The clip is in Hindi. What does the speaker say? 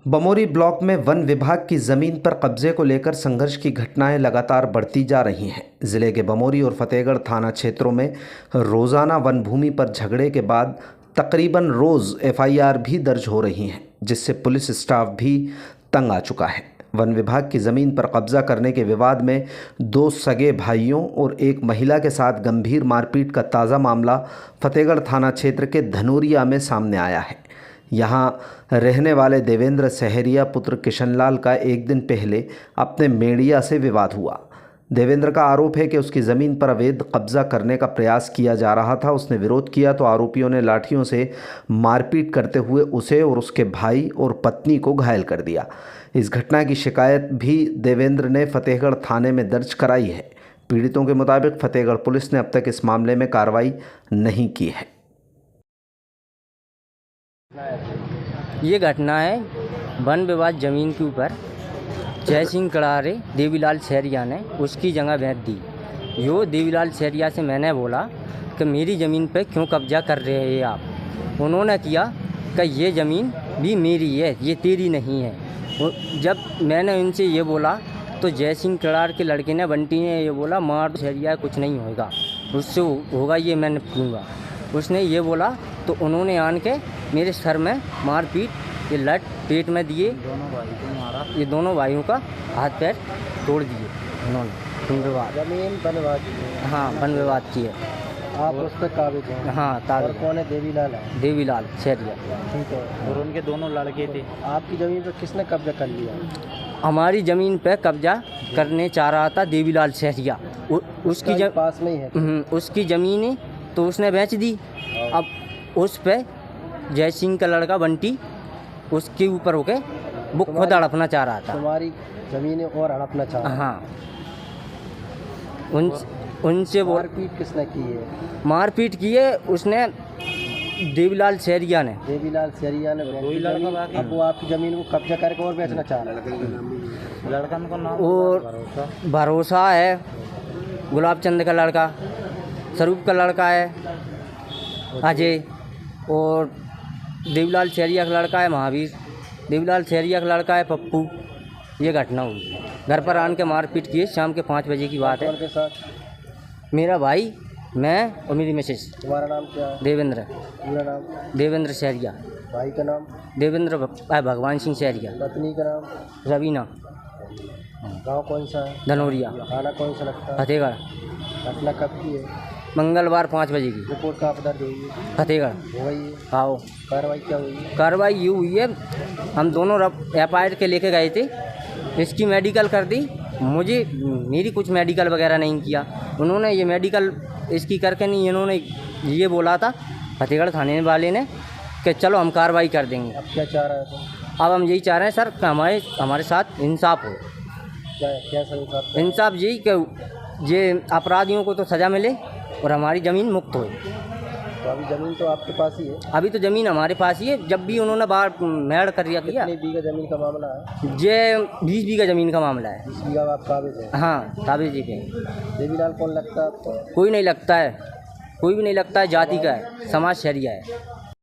बमोरी ब्लॉक में वन विभाग की जमीन पर कब्जे को लेकर संघर्ष की घटनाएं लगातार बढ़ती जा रही हैं। जिले के बमोरी और फतेहगढ़ थाना क्षेत्रों में रोजाना वन भूमि पर झगड़े के बाद तकरीबन रोज एफआईआर भी दर्ज हो रही हैं, जिससे पुलिस स्टाफ भी तंग आ चुका है। वन विभाग की जमीन पर कब्जा करने के विवाद में दो सगे भाइयों और एक महिला के साथ गंभीर मारपीट का ताज़ा मामला फतेहगढ़ थाना क्षेत्र के धनोरिया में सामने आया है। यहाँ रहने वाले देवेंद्र सहरिया पुत्र किशनलाल का एक दिन पहले अपने मेड़िया से विवाद हुआ। देवेंद्र का आरोप है कि उसकी ज़मीन पर अवैध कब्जा करने का प्रयास किया जा रहा था। उसने विरोध किया तो आरोपियों ने लाठियों से मारपीट करते हुए उसे और उसके भाई और पत्नी को घायल कर दिया। इस घटना की शिकायत भी देवेंद्र ने फतेहगढ़ थाने में दर्ज कराई है। पीड़ितों के मुताबिक फतेहगढ़ पुलिस ने अब तक इस मामले में कार्रवाई नहीं की है। ये घटना है वन विवाद ज़मीन के ऊपर जय सिंह कड़ारे देवीलाल सहरिया ने उसकी जगह बेच दी। जो देवीलाल सहरिया से मैंने बोला कि मेरी ज़मीन पे क्यों कब्जा कर रहे हैं आप। उन्होंने किया कि ये ज़मीन भी मेरी है, ये तेरी नहीं है। जब मैंने उनसे ये बोला तो जय सिंह कड़ार के लड़के ने बंटी ने ये बोला मार सहरिया कुछ नहीं होगा, उससे होगा ये मैं निपटूँगा। उसने ये बोला तो उन्होंने आन के मेरे सर में मारपीट, ये लट पेट में दिए, दोनों भाई को मारा। ये दोनों भाइयों का हाथ पैर तोड़ दिए उन्होंने। वन विवाद जमीन वन विवाद की। हाँ, वन विवाद की है। आप उस पर काबिज हैं? हाँ, ताबिज। और कौन है? देवीलाल है। देवीलाल सहरिया। ठीक है। और उनके दोनों लड़के थे। आपकी ज़मीन पर किसने कब्जा कर लिया? हमारी ज़मीन पे कब्जा करने चाह रहा था देवीलाल सहरिया। उसकी पास में ही है। उसकी ज़मीन तो उसने बेच दी। अब उस पे जय सिंह का लड़का बंटी उसके ऊपर होके वो खुद हड़पना चाह रहा था। तुम्हारी ज़मीन और हड़पना चाह रहा? हाँ। उनसे मारपीट किसने की है? मारपीट की है उसने देवीलाल सहरिया ने। देवीलाल सहरिया ने। अब वो आपकी ज़मीन को कब्जा करके और बेचना चाह रहा है। लड़का का नाम और भरोसा है, गुलाब चंद का लड़का, स्वरूप का लड़का है अजय, और देवीलाल सहरिया का लड़का है महावीर, देवीलाल सहरिया का लड़का है पप्पू। ये घटना हुई, घर पर आन के मारपीट किए। शाम के 5 बजे की बात है। उनके साथ मेरा भाई, मैं और मेरी मिसेज। तुम्हारा नाम क्या है? देवेंद्र। पूरा नाम? देवेंद्र सहरिया। भाई का नाम? देवेंद्र भगवान सिंह सहरिया। पत्नी का नाम? रवीना। गांव कौन सा है? धनोरिया। थाना कौन सा लगता है? फतेहगढ़। घटना कब की है? मंगलवार 5 बजे की। रिपोर्ट कहाँ पर दर्ज हुई है? फतेहगढ़ हो गई है? आओ। कार्रवाई क्या हुई है? कार्रवाई ये हुई है, हम दोनों एफआईआर के लेके गए थे। इसकी मेडिकल कर दी, मेरी कुछ मेडिकल वगैरह नहीं किया। उन्होंने ये मेडिकल इसकी करके नहीं, इन्होंने ये बोला था फतेहगढ़ थाने वाले ने कि चलो हम कार्रवाई कर देंगे। अब क्या चाह रहा है तुम? अब हम यही चाह रहे हैं सर कि हमारे साथ इंसाफ हो। क्या सर इंसाफ? इंसाफ यही कि ये अपराधियों को तो सज़ा मिले और हमारी ज़मीन मुक्त हो। तो अभी ज़मीन तो आपके पास ही है? अभी तो ज़मीन हमारे पास ही है। जब भी उन्होंने बाहर मेड़ कर दिया। कितनी बीघा ज़मीन का मामला है? ये 20 बीघा ज़मीन का मामला है। 20 बीघा आप काबिज है? हाँ, काबिज जी पे। देवीलाल कौन लगता है आपको? कोई नहीं लगता है, कोई भी नहीं लगता है। जाति का है, समाज शहरिया है।